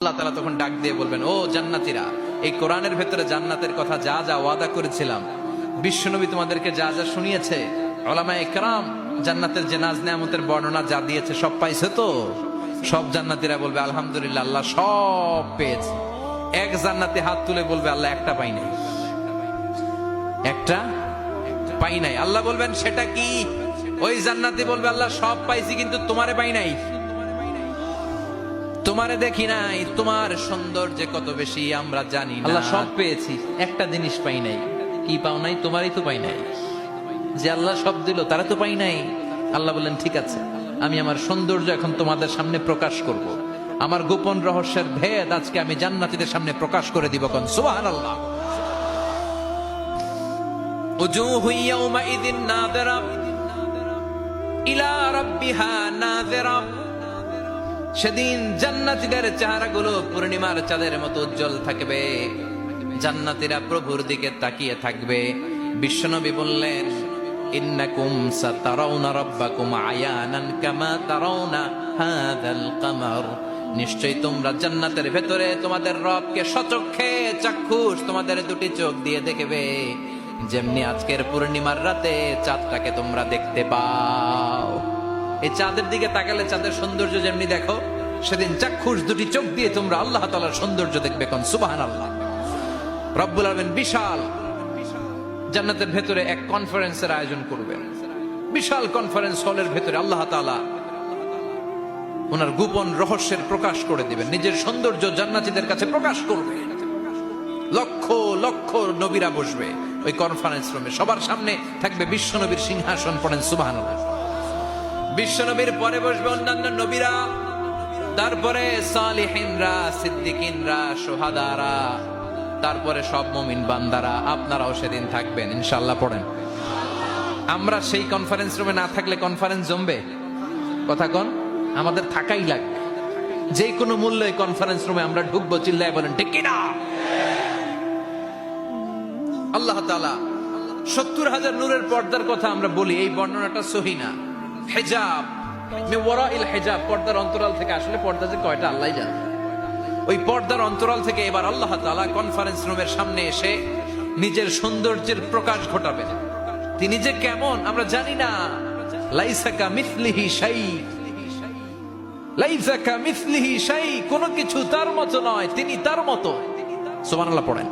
আল্লাহ তাআলা তখন ডাক দিয়ে বলবেন, ও জান্নাতীরা, এই কোরআনের ভেতরে জান্নাতের কথা যা যা ওয়াদা করেছিলাম, বিশ্বনবী তোমাদেরকে যা যা শুনিয়েছে, উলামায়ে কেরাম জান্নাতের যে নাজ নেয়ামতের বর্ণনা যা দিয়েছে সব পাইছে তো? সব জান্নাতীরা বলবে আলহামদুলিল্লাহ, আল্লাহ সব পেয়েছে। এক জান্নাতে হাত তুলে বলবে, আল্লাহ একটা পাই নাই, একটা পাই নাই। আল্লাহ বলবেন, সেটা কি? ওই জান্নাতি বলবে, আল্লাহ সব পাইছি কিন্তু তোমারে পাই নাই, তোমারে দেখি নাই, তোমার সৌন্দর্য কত বেশি আমরা জানি না। আল্লাহ সব পেয়েছি, একটা জিনিস পাই নাই। কি পাও নাই? তোমারই তো পাই নাই। যে আল্লাহ সব দিল তারা তো পাই নাই। আল্লাহ বললেন, ঠিক আছে, আমি আমার সৌন্দর্য এখন তোমাদের সামনে প্রকাশ করব। আমার গোপন রহস্যের ভেদ আজকে আমি জান্নাতীদের সামনে প্রকাশ করে দিব। কোন সুবহানাল্লাহ। উজুহু ইয়াউমাইযিন নাযিরা ইলা রাব্বিহা নাযিরা। সেদিন জান্নাতীদের চেহারাগুলো পূর্ণিমার চাঁদের মতো উজ্জ্বল থাকবে। জান্নাতীরা প্রভুর দিকে তাকিয়ে থাকবে। বিশ্বনবী বললেন, ইন্নাকুম সাতারাউনা রাব্বাকুম আয়ানান কামা তারাউনা হাযাল কামার। নিশ্চয়ই তোমরা জান্নাতের ভেতরে তোমাদের রবকে সচক্ষে চাক্ষুষ তোমাদের দুটি চোখ দিয়ে দেখবে, যেমনি আজকের পূর্ণিমার রাতে চাঁদটাকে তোমরা দেখতে পাও। এই চাঁদের দিকে তাকালে চাঁদের সৌন্দর্য যেমনি দেখো, সেদিন চাক্ষুষ দুটি চোখ দিয়ে তোমরা আল্লাহ তাআলার সৌন্দর্য দেখবে। কোন সুবহানাল্লাহ। রব্বুল আলামিন বিশাল জান্নাতের ভেতরে এক কনফারেন্সের আয়োজন করবেন। বিশাল কনফারেন্স হলের ভেতরে আল্লাহ তাআলা ওনার গোপন রহস্যের প্রকাশ করে দিবেন, নিজের সৌন্দর্য জান্নাতীদের কাছে প্রকাশ করবেন। লক্ষ লক্ষ নবীরা বসবে ওই কনফারেন্স রুমে, সবার সামনে থাকবে বিশ্বনবীর সিংহাসন। পড়েন সুবহানাল্লাহ। বিশ্বনবীর পরে বসবে অন্যান্য নবীরা, তারপরে সালিহিনরা, সিদ্দিকিনরা, শুহাদারা, তারপরে সব মুমিন বান্দারা। আপনারাও সেদিন থাকবেন ইনশাআল্লাহ। পড়েন। আমরা সেই কনফারেন্স রুমে না থাকলে কনফারেন্স জমবে? কথা কোন? আমাদের থাকাই লাগবে। যে কোনো মূল্যে কনফারেন্স রুমে আমরা ঢুকবো। চিল্লায় বলেন ঠিক কিনা? আল্লাহ তাআলা ৭০,০০০ নূরের পর্দার কথা আমরা বলি, এই বর্ণনাটা সহি না। হিজাব মিন ওয়ারাইল হিজাব, পর্দার অন্তরাল থেকে। আসলে পর্দা যে কয়টা আল্লাহই জানে। ওই পর্দার অন্তরাল থেকে এবার আল্লাহ তাআলা কনফারেন্স রুমের সামনে এসে নিজের সৌন্দর্যের প্রকাশ ঘটাবেন। তিনি যে কেমন আমরা জানি না। লাইসা কামিসলিহি শাই, লাইসা কামিসলিহি শাই, কোনো কিছু তার মতো নয়, তিনি তার মতো। সুবহানাল্লাহ। পড়েন।